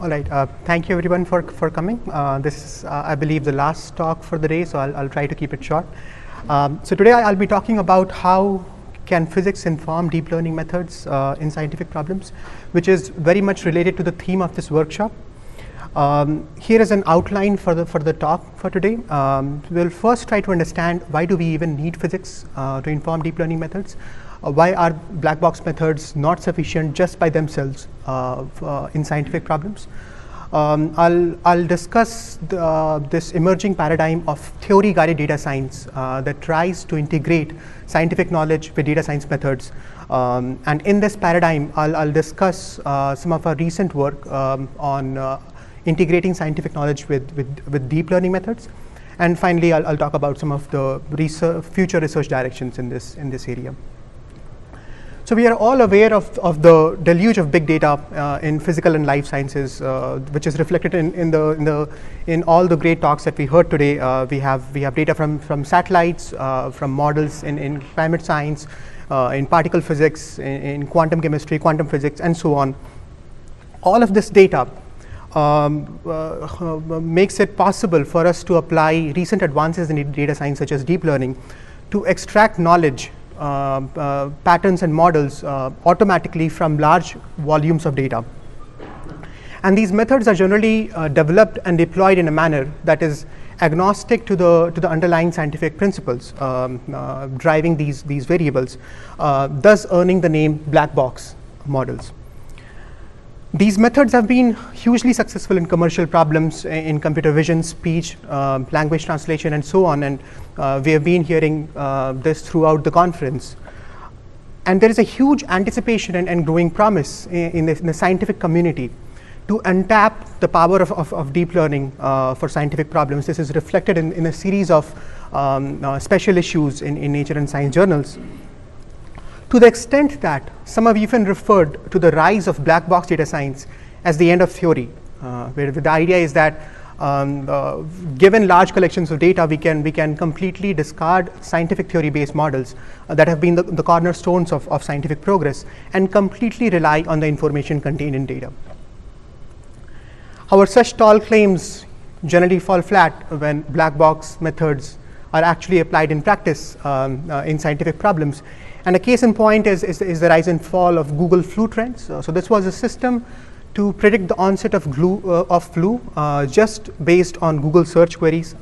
All right. Thank you, everyone, for coming. This is, I believe, the last talk for the day, so I'll try to keep it short. So today I'll be talking about how can physics inform deep learning methods in scientific problems, which is very much related to the theme of this workshop. Here is an outline for the talk for today. We'll first try to understand why do we even need physics to inform deep learning methods. Why are black box methods not sufficient just by themselves in scientific problems? I'll discuss this emerging paradigm of theory-guided data science that tries to integrate scientific knowledge with data science methods. And in this paradigm, I'll discuss some of our recent work on integrating scientific knowledge with deep learning methods. And finally, I'll talk about some of the future research directions in this area. So we are all aware of the deluge of big data in physical and life sciences, which is reflected in all the great talks that we heard today. We have data from satellites, from models in climate science, in particle physics, in quantum chemistry, quantum physics, and so on. All of this data makes it possible for us to apply recent advances in data science, such as deep learning, to extract knowledge, patterns and models automatically from large volumes of data. And these methods are generally developed and deployed in a manner that is agnostic to the underlying scientific principles driving these variables, thus earning the name black box models. These methods have been hugely successful in commercial problems in computer vision, speech, language translation, and so on. And we have been hearing this throughout the conference. And there is a huge anticipation and growing promise in the scientific community to untap the power of deep learning for scientific problems. This is reflected in a series of special issues in Nature and Science journals. To the extent that some have even referred to the rise of black box data science as the end of theory, where the idea is that given large collections of data, we can completely discard scientific theory-based models that have been the cornerstones of scientific progress and completely rely on the information contained in data. However, such tall claims generally fall flat when black box methods are actually applied in practice in scientific problems. And a case in point is the rise and fall of Google flu trends. So this was a system to predict the onset of flu just based on Google search queries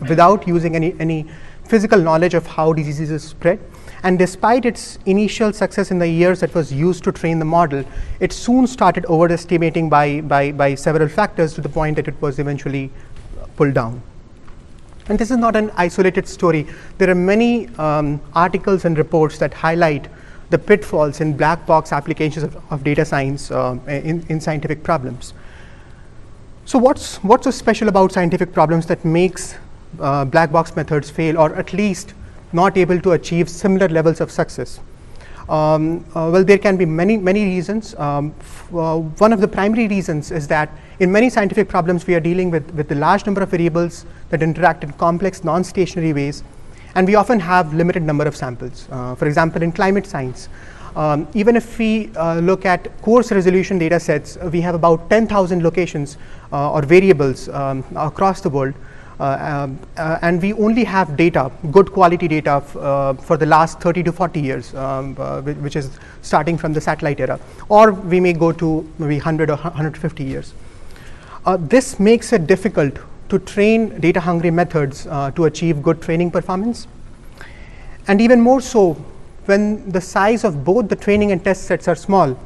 without using any physical knowledge of how diseases spread. And despite its initial success in the years that was used to train the model, it soon started overestimating by several factors to the point that it was eventually pulled down. And this is not an isolated story. There are many articles and reports that highlight the pitfalls in black box applications of data science in scientific problems. So what's so special about scientific problems that makes black box methods fail, or at least not able to achieve similar levels of success? Well, there can be many reasons. One of the primary reasons is that in many scientific problems, we are dealing with a large number of variables that interact in complex, non-stationary ways, and we often have limited number of samples. For example, in climate science, even if we look at coarse resolution data sets, we have about 10,000 locations or variables across the world. And we only have data, good quality data for the last 30 to 40 years, which is starting from the satellite era. Or we may go to maybe 100 or 150 years. This makes it difficult to train data-hungry methods to achieve good training performance. And even more so, when the size of both the training and test sets are small,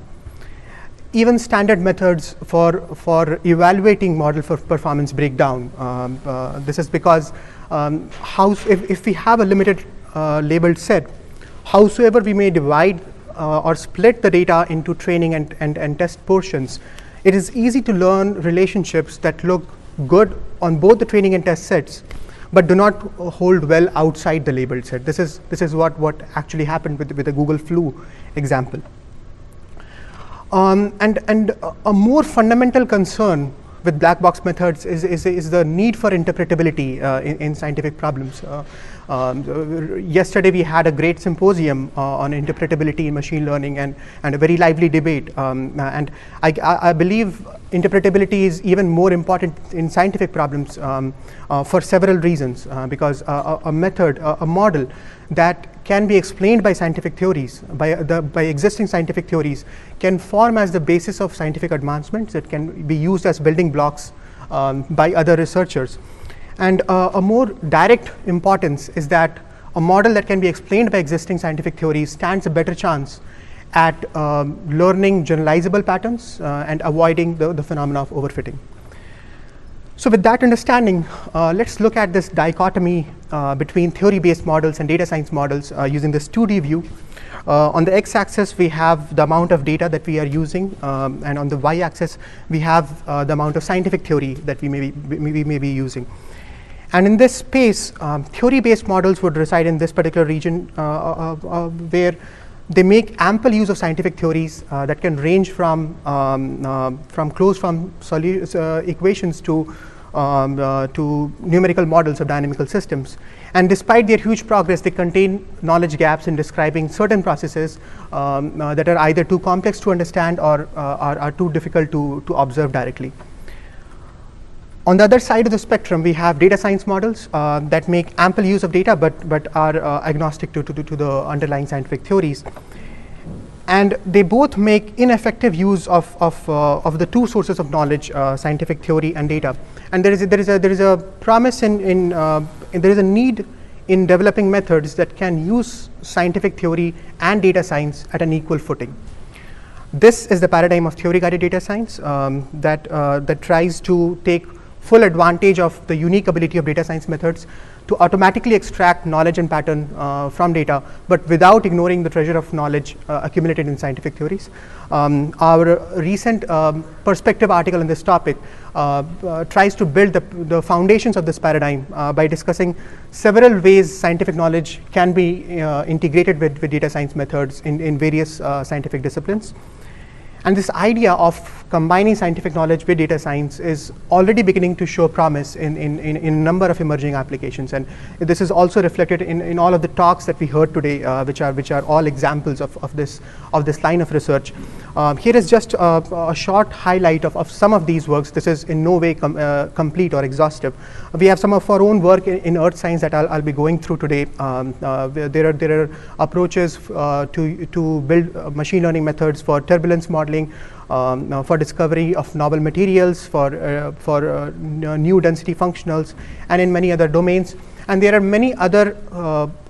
even standard methods for evaluating model for performance break down. This is because if we have a limited labeled set, howsoever we may divide or split the data into training and test portions, it is easy to learn relationships that look good on both the training and test sets, but do not hold well outside the labeled set. This is what actually happened with the Google flu example. And a more fundamental concern with black box methods is the need for interpretability in scientific problems. Yesterday we had a great symposium on interpretability in machine learning and a very lively debate. And I believe interpretability is even more important in scientific problems for several reasons, because a method, a model that can be explained by scientific theories, by existing scientific theories, can form as the basis of scientific advancements. It can be used as building blocks by other researchers. And a more direct importance is that a model that can be explained by existing scientific theories stands a better chance at learning generalizable patterns and avoiding the phenomena of overfitting. So with that understanding, let's look at this dichotomy between theory-based models and data science models using this 2D view. On the x-axis, we have the amount of data that we are using, and on the y-axis, we have the amount of scientific theory that we may be using. And in this space, theory-based models would reside in this particular region where they make ample use of scientific theories that can range from closed form equations to numerical models of dynamical systems. And despite their huge progress, they contain knowledge gaps in describing certain processes that are either too complex to understand or are too difficult to observe directly. On the other side of the spectrum, we have data science models that make ample use of data, but are agnostic to the underlying scientific theories. And they both make ineffective use of the two sources of knowledge, scientific theory and data. And there is a promise there is a need in developing methods that can use scientific theory and data science at an equal footing. This is the paradigm of theory-guided data science that tries to take full advantage of the unique ability of data science methods to automatically extract knowledge and pattern from data, but without ignoring the treasure of knowledge accumulated in scientific theories. Our recent perspective article on this topic tries to build the foundations of this paradigm by discussing several ways scientific knowledge can be integrated with data science methods in various scientific disciplines. And this idea of combining scientific knowledge with data science is already beginning to show promise in a number of emerging applications. And this is also reflected in all of the talks that we heard today, which are all examples of this line of research. Here is just a short highlight of some of these works. This is in no way complete or exhaustive. We have some of our own work in earth science that I'll be going through today. There are approaches to build machine learning methods for turbulence modeling, for discovery of novel materials, for new density functionals, and in many other domains. And there are many other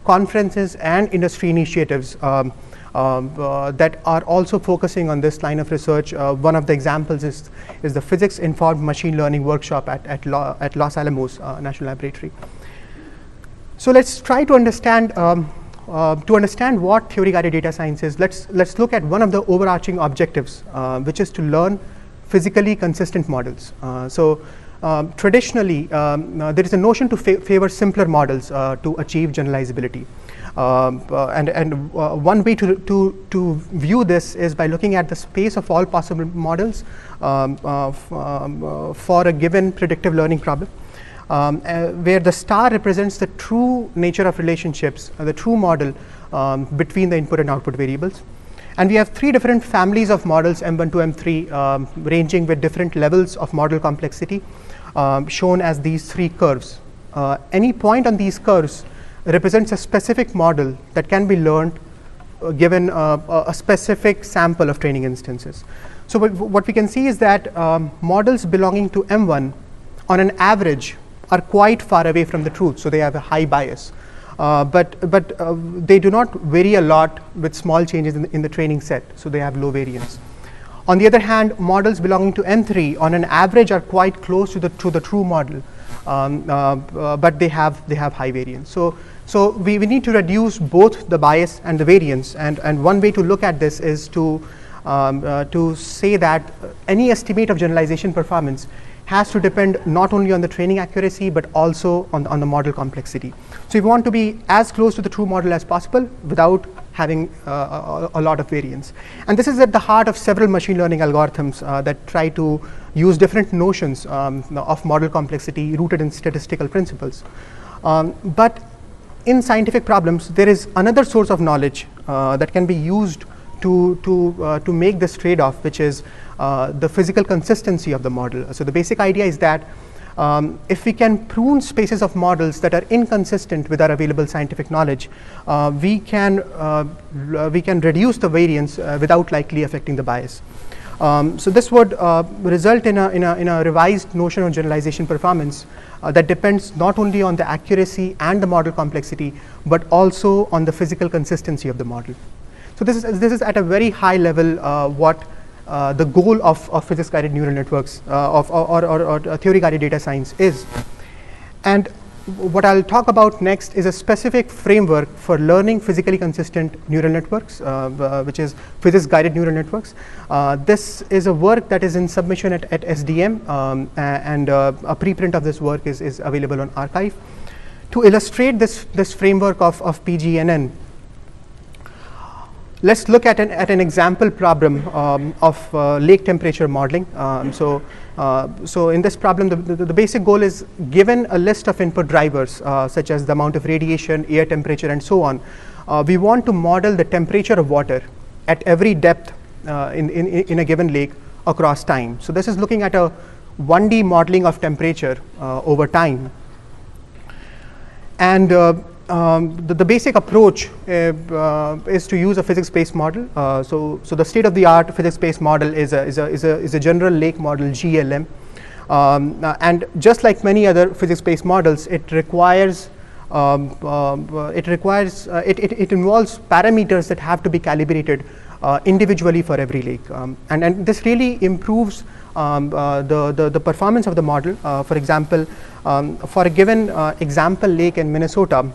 conferences and industry initiatives that are also focusing on this line of research. One of the examples is the physics-informed machine learning workshop at Los Alamos National Laboratory. So let's try to understand what theory-guided data science is. Let's look at one of the overarching objectives, which is to learn physically consistent models. Traditionally, there is a notion to favor simpler models to achieve generalizability. And one way to view this is by looking at the space of all possible models for a given predictive learning problem. Where the star represents the true nature of relationships, the true model between the input and output variables. And we have three different families of models, M1 to M3, ranging with different levels of model complexity, shown as these three curves. Any point on these curves represents a specific model that can be learned given a specific sample of training instances. So what we can see is that models belonging to M1 on an average are quite far away from the truth, so they have a high bias. But they do not vary a lot with small changes in the training set, so they have low variance. On the other hand, models belonging to M3 on an average are quite close to the true model, but they have high variance. So we need to reduce both the bias and the variance, and one way to look at this is to say that any estimate of generalization performance has to depend not only on the training accuracy but also on the model complexity. So we want to be as close to the true model as possible without having a lot of variance. And this is at the heart of several machine learning algorithms that try to use different notions of model complexity rooted in statistical principles. But in scientific problems, there is another source of knowledge that can be used to make this trade-off, which is the physical consistency of the model. So the basic idea is that if we can prune spaces of models that are inconsistent with our available scientific knowledge, we can reduce the variance without likely affecting the bias. So this would result in a revised notion of generalization performance that depends not only on the accuracy and the model complexity, but also on the physical consistency of the model. So this is at a very high level what the goal of physics-guided neural networks or theory-guided data science is. And what I'll talk about next is a specific framework for learning physically consistent neural networks, which is physics-guided neural networks. This is a work that is in submission at SDM, and a preprint of this work is available on arXiv. To illustrate this framework of PGNN, let's look at an example problem of lake temperature modeling. So in this problem, the basic goal is, given a list of input drivers such as the amount of radiation, air temperature, and so on, we want to model the temperature of water at every depth in a given lake across time. So this is looking at a 1D modeling of temperature over time. And the basic approach is to use a physics-based model. So the state-of-the-art physics-based model is a general lake model, GLM, and just like many other physics-based models, it involves parameters that have to be calibrated individually for every lake, and this really improves the performance of the model. For example, for a given example lake in Minnesota,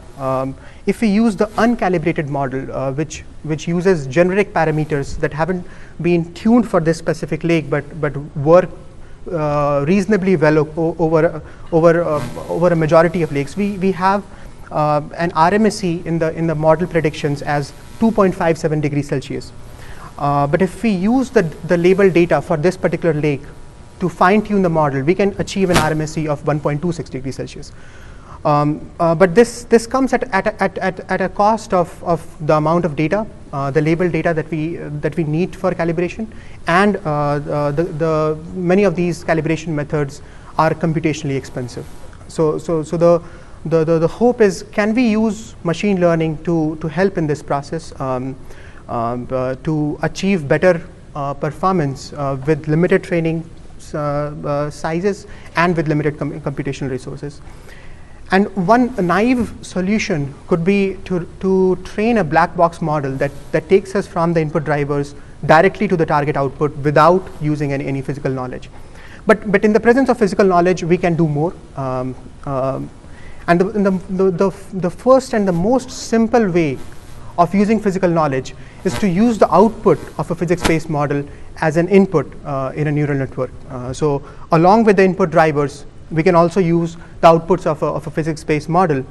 if we use the uncalibrated model, which uses generic parameters that haven't been tuned for this specific lake, but work reasonably well over a majority of lakes, we have an RMSE in the model predictions as 2.57 degrees Celsius. But if we use the labeled data for this particular lake to fine-tune the model, we can achieve an RMSE of 1.26 degrees Celsius. But this comes at a cost of the amount of data, the labeled data that we need for calibration, and many of these calibration methods are computationally expensive. So the hope is, can we use machine learning to help in this process, to achieve better performance with limited training sizes and with limited computational resources. And one naive solution could be to train a black box model that takes us from the input drivers directly to the target output without using any physical knowledge. But in the presence of physical knowledge, we can do more. And the first and the most simple way of using physical knowledge is to use the output of a physics-based model as an input in a neural network. So along with the input drivers, we can also use the outputs of a physics-based model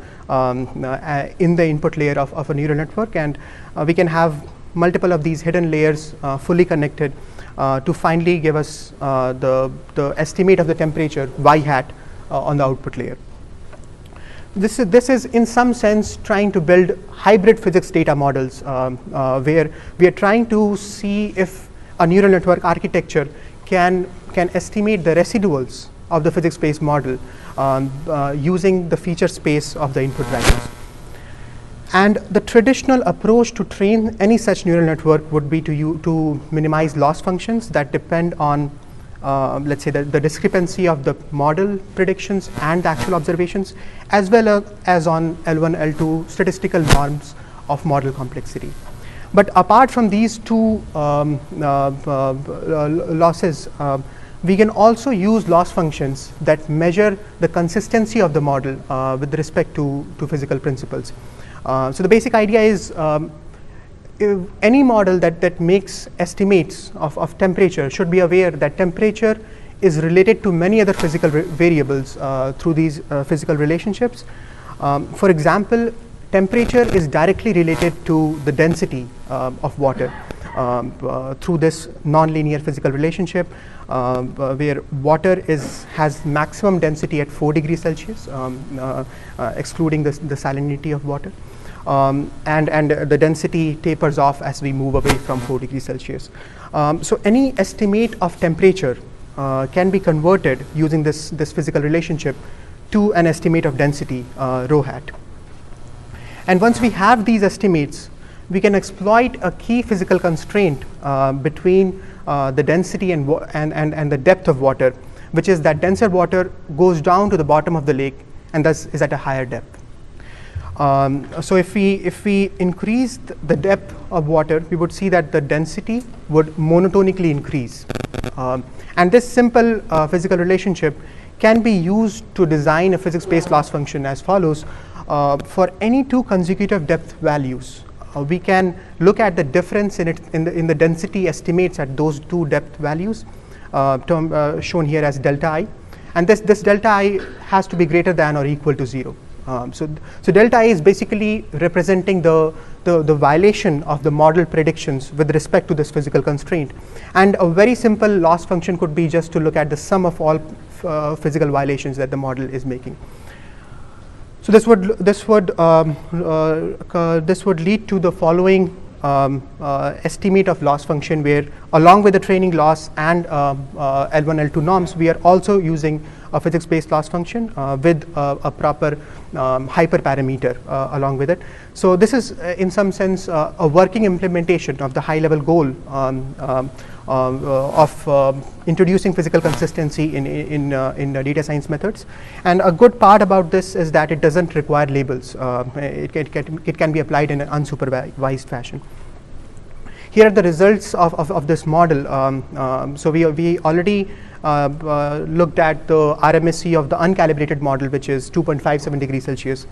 in the input layer of a neural network, and we can have multiple of these hidden layers fully connected to finally give us the estimate of the temperature y hat on the output layer. This is in some sense trying to build hybrid physics data models, where we are trying to see if a neural network architecture can estimate the residuals of the physics-based model using the feature space of the input drivers. And the traditional approach to train any such neural network would be to minimize loss functions that depend on let's say the discrepancy of the model predictions and the actual observations, as well as on L1, L2 statistical norms of model complexity. But apart from these two losses, we can also use loss functions that measure the consistency of the model with respect to physical principles. So the basic idea is, any model that makes estimates of temperature should be aware that temperature is related to many other physical variables through these physical relationships. For example, temperature is directly related to the density of water through this nonlinear physical relationship, where water has maximum density at 4 degrees Celsius, excluding the salinity of water. and the density tapers off as we move away from 4 degrees Celsius. So any estimate of temperature can be converted using this physical relationship to an estimate of density, rho hat. And once we have these estimates, we can exploit a key physical constraint between the density and the depth of water, which is that denser water goes down to the bottom of the lake and thus is at a higher depth. So if we increase the depth of water, we would see that the density would monotonically increase. And this simple physical relationship can be used to design a physics-based loss function as follows. For any two consecutive depth values, we can look at the difference in the density estimates at those two depth values, shown here as delta I, and this delta I has to be greater than or equal to 0. So delta I is basically representing the violation of the model predictions with respect to this physical constraint. And a very simple loss function could be just to look at the sum of all physical violations that the model is making. So this would lead to the following estimate of loss function, where along with the training loss and L1, L2 norms, we are also using a physics-based loss function with a proper hyperparameter along with it. So this is in some sense a working implementation of the high-level goal of introducing physical consistency in data science methods. And a good part about this is that it doesn't require labels. It can be applied in an unsupervised fashion. Here are the results of this model. So we already looked at the RMSE of the uncalibrated model, which is 2.57 degrees Celsius.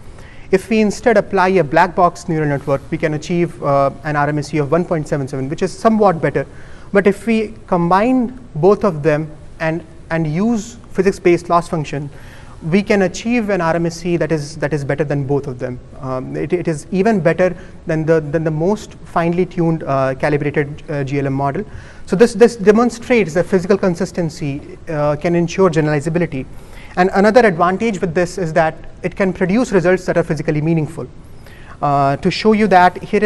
If we instead apply a black box neural network, we can achieve an RMSE of 1.77, which is somewhat better. But if we combine both of them and use physics-based loss function, we can achieve an RMSE that is better than both of them. It is even better than the most finely tuned calibrated GLM model. So this demonstrates that physical consistency can ensure generalizability. And another advantage with this is that it can produce results that are physically meaningful. To show you that, here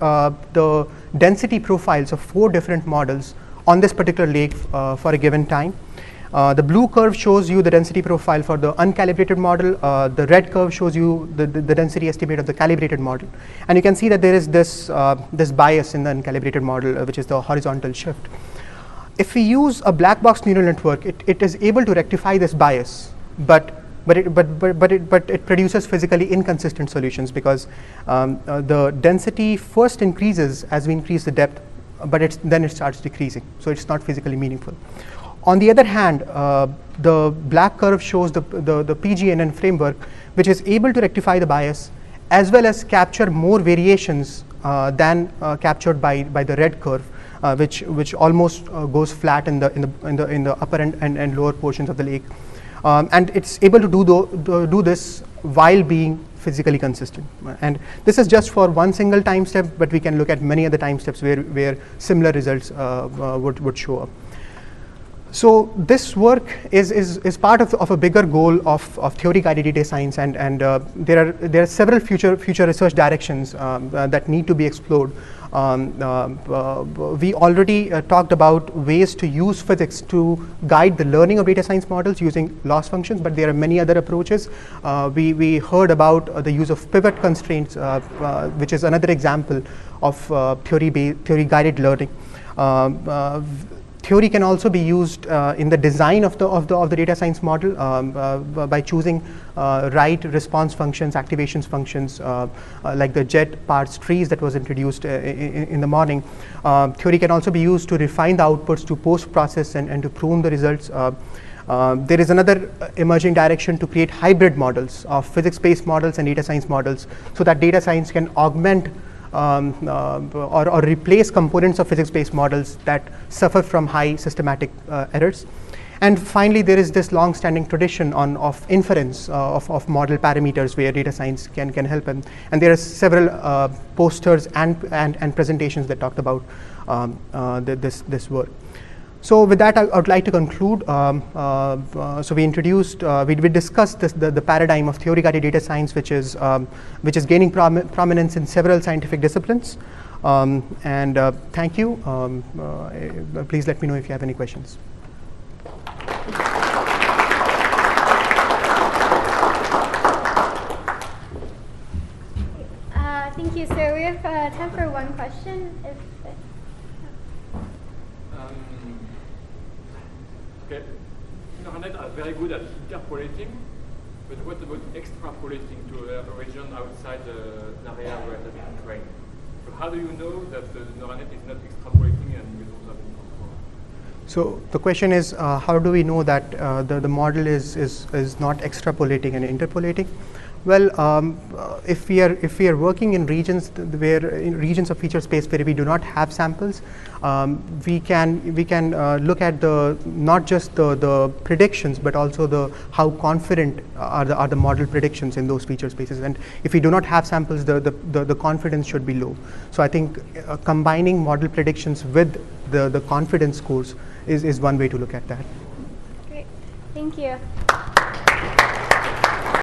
are the density profiles of 4 different models on this particular lake for a given time. The blue curve shows you the density profile for the uncalibrated model. The red curve shows you the density estimate of the calibrated model. And you can see that there is this bias in the uncalibrated model, which is the horizontal shift. If we use a black box neural network, it is able to rectify this bias, but it produces physically inconsistent solutions, because the density first increases as we increase the depth, but then it starts decreasing. So it's not physically meaningful. On the other hand, the black curve shows the PGNN framework, which is able to rectify the bias as well as capture more variations than captured by the red curve, which almost goes flat in the upper and lower portions of the lake. And it's able to do this while being physically consistent. And this is just for one single time step, but we can look at many other time steps where similar results would show up. So this work is part of a bigger goal of theory-guided data science, and there are several future research directions that need to be explored. We already talked about ways to use physics to guide the learning of data science models using loss functions, but there are many other approaches. We heard about the use of pivot constraints, which is another example of theory-guided learning. Theory can also be used in the design of the data science model by choosing right response functions, activations functions, like the jet parts trees that was introduced in the morning. Theory can also be used to refine the outputs, to post-process and to prune the results. There is another emerging direction to create hybrid models of physics-based models and data science models, so that data science can augment or replace components of physics-based models that suffer from high systematic errors. And finally, there is this long-standing tradition of inference of model parameters where data science can help. And there are several posters and presentations that talked about this work. So with that, I would like to conclude. So we introduced, we discussed the paradigm of theory-guided data science, which is gaining prominence in several scientific disciplines. And thank you. Please let me know if you have any questions. Thank you. So we have time for one question. Okay. Neural nets are very good at interpolating, but what about extrapolating to a region outside the area where it has been trained? So how do you know that the neural net is not extrapolating and results have been controlled? So the question is, how do we know that the model is not extrapolating and interpolating? Well, if we are working in regions regions of feature space where we do not have samples, we can look at not just the predictions, but also how confident are the model predictions in those feature spaces. And if we do not have samples, the confidence should be low. So I think combining model predictions with the confidence scores is one way to look at that. Great, thank you.